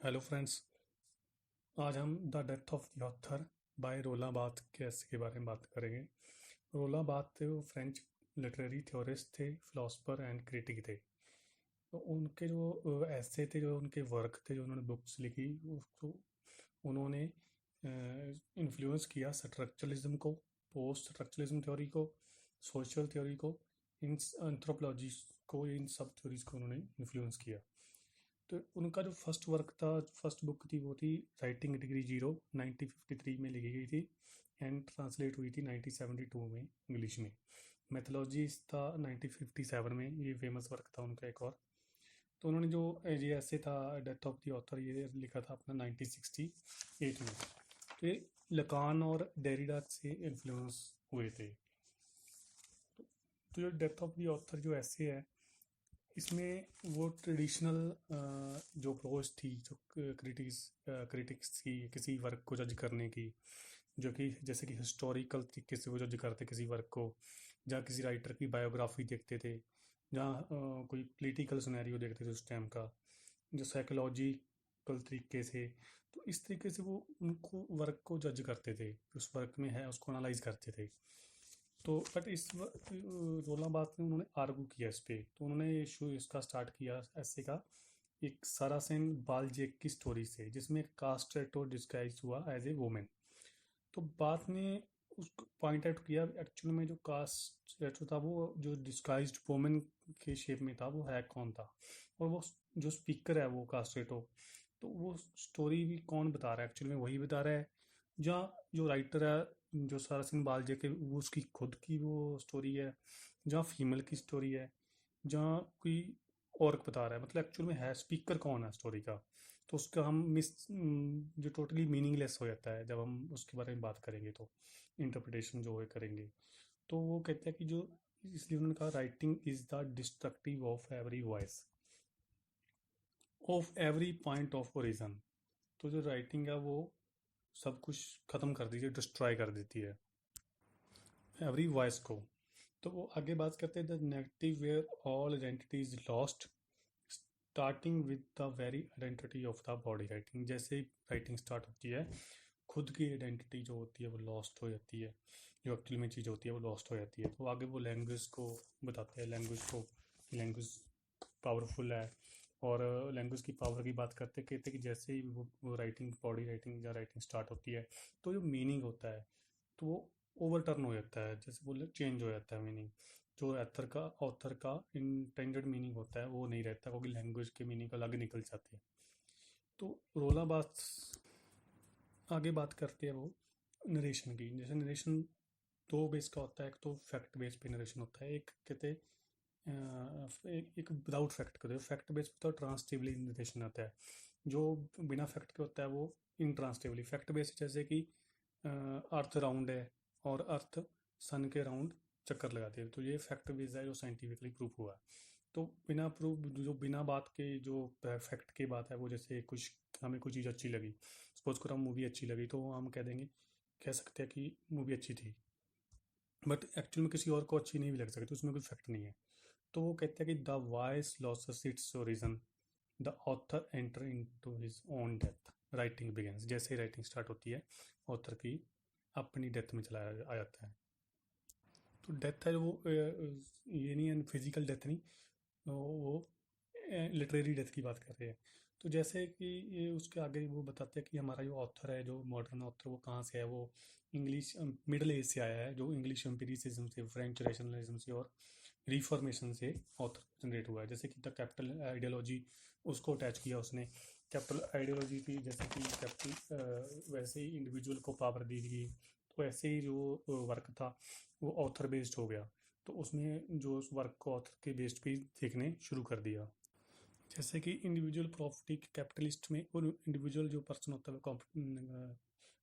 Hello friends. आज हम the death of the author bye रोला बाथ के ऐसे के बारे में बात करेंगे। रोला बाथ थे, वो फ्रेंच लिटरेरी थ्योरिस्ट थे, फिलोसफर एंड क्रिटिक थे। तो उनके जो ऐसे थे, जो उनके वर्क थे, जो उन्होंने बुक्स लिखी, उसको उन्होंने इन्फ्लुएंस किया स्ट्रक्चरलिज्म को, पोस्ट स्ट्रक्चरलिज्म थ्योरी को, सोशल थ्योरी को, इन एंथ्रोपोलॉजी को, इन सब थ्योरीज को उन्होंने इन्फ्लुएंस किया। तो उनका जो फर्स्ट वर्क था, फर्स्ट बुक थी, वो थी राइटिंग डिग्री जीरो, 1953 में लिखी गई थी एंड ट्रांसलेट हुई थी 1972 में इंग्लिश में। मैथोलॉजीज था 1957 में, ये फेमस वर्क था उनका एक और। तो उन्होंने जो ये ऐसे था डेथ ऑफ द ऑथर, ये लिखा था अपना 1968 में। तो ये लकान और डेरिडा से इन्फ्लुएंस हुए थे। तो जो डेथ ऑफ द ऑथर जो ऐसे है, इसमें वो ट्रेडिशनल जो अप्रोच थी, जो क्रिटिक्स की किसी वर्क को जज करने की, जो कि जैसे कि हिस्टोरिकल तरीके से वो जज करते किसी वर्क को, जहाँ किसी राइटर की बायोग्राफी देखते थे, जहाँ कोई पॉलिटिकल सिनेरियो देखते थे उस टाइम का, जो साइकोलॉजिकल तरीके से। तो इस तरीके से वो उनको वर्क को जज करते थे, उस वर्क में है उसको एनालाइज करते थे। तो बट रोला बात ने उन्होंने आर्गू किया इस पे, तो उन्होंने ये शो इसका स्टार्ट किया ऐसे का, एक सारासेन बालजेक की स्टोरी से, जिसमें कास्ट्रेटो डिस्गाइज हुआ एज ए वुमेन। तो बात ने उसको पॉइंट आउट किया, एक्चुअल में जो कास्ट्रेटो था, वो जो डिस्गाइज्ड वुमेन के शेप में था, वो है कौन था, और वो जो स्पीकर है वो कास्ट्रेटो। तो वो स्टोरी भी कौन बता रहा है, एक्चुअली में वही बता रहा है, जहाँ जो राइटर है जो सारा सिंह बालजे के, वो उसकी खुद की वो स्टोरी है, जहाँ फीमेल की स्टोरी है, जहाँ कोई और बता रहा है, मतलब एक्चुअल में है स्पीकर कौन है स्टोरी का। तो उसका हम जो टोटली मीनिंगलेस हो जाता है जब हम उसके बारे में बात करेंगे, तो इंटरप्रिटेशन जो है करेंगे। तो वो कहते हैं कि जो, इसलिए उन्होंने कहा writing is the destructive of every voice, of every point of origin. तो जो राइटिंग है वो सब कुछ खत्म कर दीजिए, डिस्ट्रॉय कर देती है एवरी वॉइस को। तो वो आगे बात करते हैं, the negative where all identity is lost starting with the very identity of the body. Writing जैसे ही राइटिंग स्टार्ट होती है, खुद की आइडेंटिटी जो होती है वो लॉस्ट हो जाती है, जो एक्चुअल में चीज़ होती है वो लॉस्ट हो जाती है। तो आगे वो लैंग्वेज को बताते हैं, लैंग्वेज को, लैंग्वेज पावरफुल है। और लैंग्वेज की पावर की बात करते कहते कि जैसे ही वो राइटिंग, बॉडी राइटिंग या राइटिंग स्टार्ट होती है, तो जो मीनिंग होता है, तो वो ओवरटर्न हो जाता है, जैसे बोले चेंज हो जाता है मीनिंग। जो ऑथर का इंटेंडेड मीनिंग होता है वो नहीं रहता, क्योंकि लैंग्वेज के मीनिंग अलग निकल जाते हैं। तो रोला बात आगे बात करते हैं वो नरेशन की। जैसे नरेशन दो बेस का होता है, एक तो फैक्ट बेस पे नरेशन होता है, एक कहते हैं एक विदाउट फैक्ट का। तो फैक्ट बेस पे तो ट्रांसटिवली नरेशन आता है, जो बिना फैक्ट के होता है वो इंट्रांसटिवली। फैक्ट बेस जैसे कि अर्थ राउंड है और अर्थ सन के राउंड चक्कर लगाती है, तो ये फैक्ट बेस है जो साइंटिफिकली प्रूफ हुआ है। तो बिना प्रूफ, जो बिना बात के जो फैक्ट की बात है, वो जैसे कुछ हमें कोई चीज़ अच्छी लगी, सपोज करो मूवी अच्छी लगी, तो हम कह देंगे, कह सकते हैं कि मूवी अच्छी थी, बट एक्चुअल में किसी और को अच्छी नहीं भी लग सकती, उसमें कोई फैक्ट नहीं है। तो वो कहते हैं कि the voice losses its origin, the author enter into his own death, writing begins. जैसे ही राइटिंग स्टार्ट होती है, ऑथर की अपनी डेथ में चला आ जाता है। तो डेथ है वो ये नहीं है, फिजिकल डेथ नहीं, वो लिटरेरी डेथ की बात कर रहे हैं। तो जैसे कि ये उसके आगे वो बताते हैं कि हमारा जो ऑथर है, जो मॉडर्न ऑथर, वो कहाँ से है, वो इंग्लिश मिडल एज से आया है, जो इंग्लिश एम्पिरिसिज्म से, फ्रेंच रैशनलिज्म से और रिफॉर्मेशन से ऑथर जनरेट हुआ है। जैसे कि द कैपिटल आइडियोलॉजी, उसको अटैच किया उसने। कैपिटल आइडियोलॉजी थी, जैसे कि कैपिटल, वैसे ही इंडिविजुअल को पावर दी गई, तो ऐसे ही जो वर्क था वो ऑथर बेस्ड हो गया। तो उसने जो उस वर्क को ऑथर के बेस्ड पे देखने शुरू कर दिया। जैसे कि इंडिविजुअल प्रॉपर्टी कैपिटलिस्ट में, और इंडिविजुअल जो पर्सन होता है वो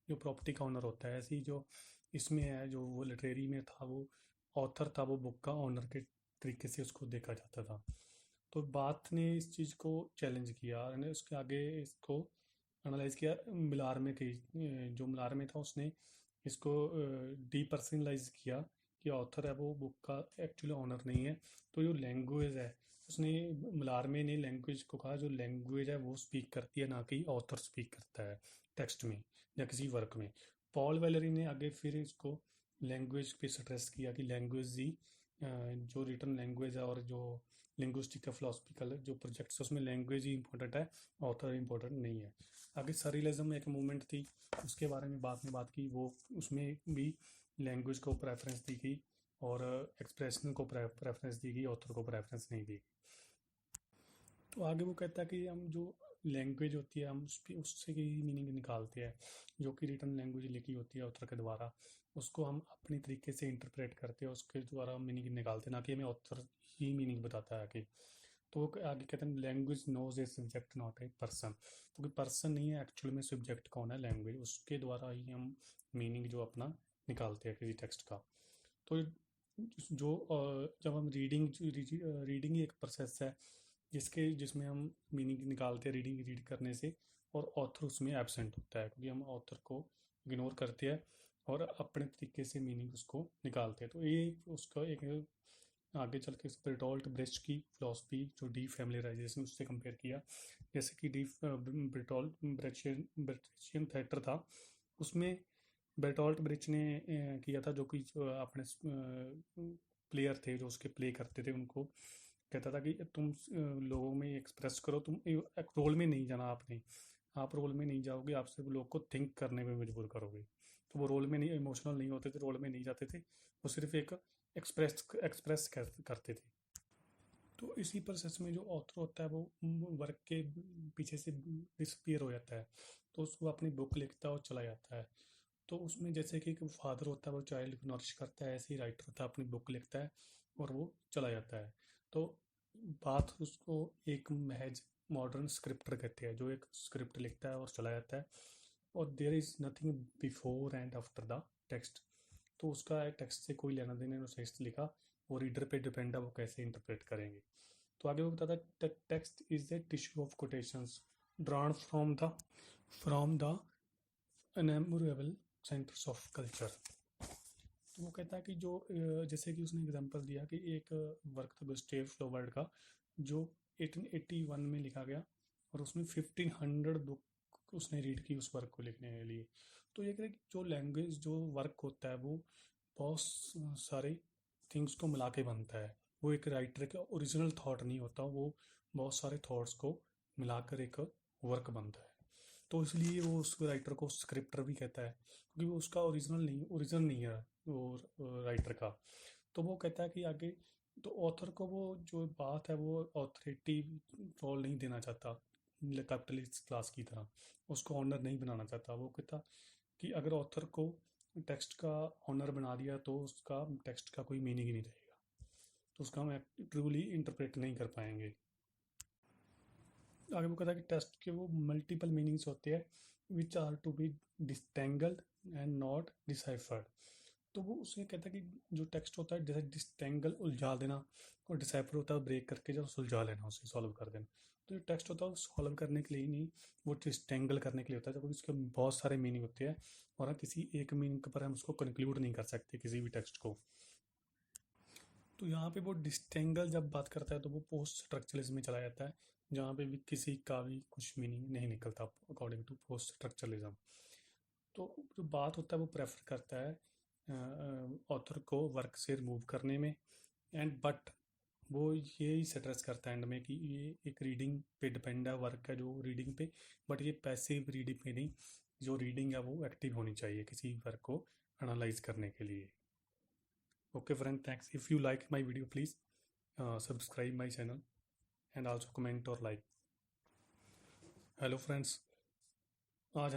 जो प्रॉपर्टी का ओनर होता है, ऐसे ही जो इसमें है, जो वो लिटरेरी में था, वो ऑथर था, वो बुक का ओनर के तरीके से उसको देखा जाता था। तो बाथ ने इस चीज़ को चैलेंज किया और ने उसके आगे इसको एनालाइज किया मिलार में की। जो मिलार में था, उसने इसको डीपर्सनलाइज किया कि ऑथर है वो बुक का एक्चुअली ऑनर नहीं है। तो जो लैंग्वेज है, उसने मलारमे ने लैंग्वेज को कहा जो लैंग्वेज है वो स्पीक करती है, ना कि ऑथर स्पीक करता है टेक्स्ट में या किसी वर्क में। पॉल वेलेरी ने आगे फिर इसको लैंग्वेज पे स्ट्रेस किया कि लैंग्वेज ही जो रिटर्न लैंग्वेज है और जो लिंग्विस्टिक फिलोसफिकल जो प्रोजेक्ट्स है उसमें लैंग्वेज ही इंपॉर्टेंट है, ऑथर इंपॉर्टेंट नहीं है। आगे सरिलिज्म एक मूवमेंट थी, उसके बारे में बात की, वो उसमें भी लैंग्वेज को प्रेफरेंस दी गई और एक्सप्रेशन को प्रेफरेंस दी गई, ऑथर को प्रेफरेंस नहीं दी। तो आगे वो कहता है कि हम जो लैंग्वेज होती है हम उससे की मीनिंग निकालते हैं, जो कि रिटन लैंग्वेज लिखी होती है ऑथर के द्वारा, उसको हम अपनी तरीके से इंटरप्रेट करते हैं, उसके द्वारा मीनिंग निकालते हैं, ना कि हमें ऑथर ही मीनिंग बताता है आगे। तो वो आगे कहते हैं language knows a subject not a person, क्योंकि पर्सन नहीं है एक्चुअल में, सब्जेक्ट कौन है, लैंग्वेज, उसके द्वारा ही हम मीनिंग जो अपना निकालते हैं किसी टेक्स्ट का। तो जो जब हम रीडिंग ही एक प्रोसेस है जिसमें हम मीनिंग निकालते हैं रीड करने से, और ऑथर उसमें एब्सेंट होता है क्योंकि हम ऑथर को इग्नोर करते हैं और अपने तरीके से मीनिंग उसको निकालते हैं। तो ये उसका एक आगे चल के ब्रिटोल्ट ब्रेस्ट की फिलोसफी जो डीफैमिलियराइजेशन उससे कंपेयर किया, जैसे कि ब्रिटोल्ट ब्रेचियन थिएटर था, उसमें बेर्टोल्ट ब्रिच ने किया था, जो कि अपने प्लेयर थे जो उसके प्ले करते थे उनको कहता था कि तुम लोगों में एक्सप्रेस करो, तुम एक रोल में नहीं जाना आपने, आप रोल में नहीं जाओगे, आप सिर्फ लोग को थिंक करने में मजबूर करोगे। तो वो रोल में नहीं, इमोशनल नहीं होते थे, रोल में नहीं जाते थे, वो सिर्फ एक एक्सप्रेस करते थे। तो इसी प्रोसेस में जो ऑथर होता है वो वर्क के पीछे से डिसपियर हो जाता है, तो उसको अपनी बुक लिखता है और चला जाता है। तो उसमें जैसे कि एक फादर होता है वो चाइल्ड को नरिश करता है, ऐसे ही राइटर होता है अपनी बुक लिखता है और वो चला जाता है। तो बात उसको एक महज मॉडर्न स्क्रिप्टर कहते हैं, जो एक स्क्रिप्ट लिखता है और चला जाता है, और there is nothing before and after the text. तो उसका टेक्स्ट से कोई लेना देना नहीं, टेक्स्ट लिखा, वो रीडर पे डिपेंड है वो कैसे इंटरप्रेट करेंगे। तो आगे वो बताता है text is the tissue of quotations drawn from the immemorable centres of culture. तो वो कहता है कि जो जैसे कि उसने एग्जांपल दिया कि एक वर्क था गुस्टेव फ्लॉबर्ट का, जो 1881 में लिखा गया और उसमें 1500 बुक उसने रीड की उस वर्क को लिखने के लिए। तो ये कहते हैं कि जो लैंग्वेज जो वर्क होता है वो बहुत सारे थिंग्स को मिला के बनता है, वो एक राइटर का ओरिजिनल थॉट नहीं होता, वो बहुत सारे थॉट्स को मिलाकर एक वर्क बनता है। तो इसलिए वो उस राइटर को स्क्रिप्टर भी कहता है, क्योंकि वो उसका ओरिजिनल नहीं है वो राइटर का। तो वो कहता है कि आगे तो ऑथर को वो जो बात है वो ऑथोरिटी रोल नहीं देना चाहता कैपिटलिस्ट क्लास की तरह, उसको ऑनर नहीं बनाना चाहता। वो कहता कि अगर ऑथर को टेक्स्ट का ऑनर बना दिया तो उसका टेक्स्ट का कोई मीनिंग ही नहीं रहेगा, तो उसका हम ट्रूली इंटरप्रेट नहीं कर पाएंगे। आगे वो कहता है कि टेक्स्ट के वो मल्टीपल मीनिंग्स होते हैं which are to be disentangled and not deciphered. तो वो उसे कहता है कि जो टेक्स्ट होता है जैसे डिस्टेंगल उलझा देना, और डिसाइफर होता है ब्रेक करके जो सुलझा लेना, उसे सॉल्व कर देना। तो जो टेक्स्ट होता है वो सॉल्व करने के लिए ही नहीं, वो डिस्टेंगल करने के लिए होता है, क्योंकि उसके बहुत सारे मीनिंग होते हैं और हम किसी एक मीनिंग पर हम उसको कंक्लूड नहीं कर सकते किसी भी टेक्स्ट को। तो यहाँ पे वो डिस्टेंगल जब बात करता है तो वो पोस्ट स्ट्रक्चरलिज्म में चला जाता है, जहाँ पे भी किसी का भी कुछ मीनिंग नहीं निकलता अकॉर्डिंग टू पोस्ट स्ट्रक्चरलिज्म। तो जो बात होता है वो प्रेफर करता है ऑथर को वर्क से रिमूव करने में, एंड बट वो यही स्ट्रेस करता है एंड में कि ये एक रीडिंग पे डिपेंड है वर्क है जो रीडिंग पे, बट ये पैसिव रीडिंग पे नहीं, जो रीडिंग है वो एक्टिव होनी चाहिए किसी वर्क को एनालाइज करने के लिए। Okay friend, thanks. If you like my video, please subscribe my channel and also comment or like. Hello friends, आज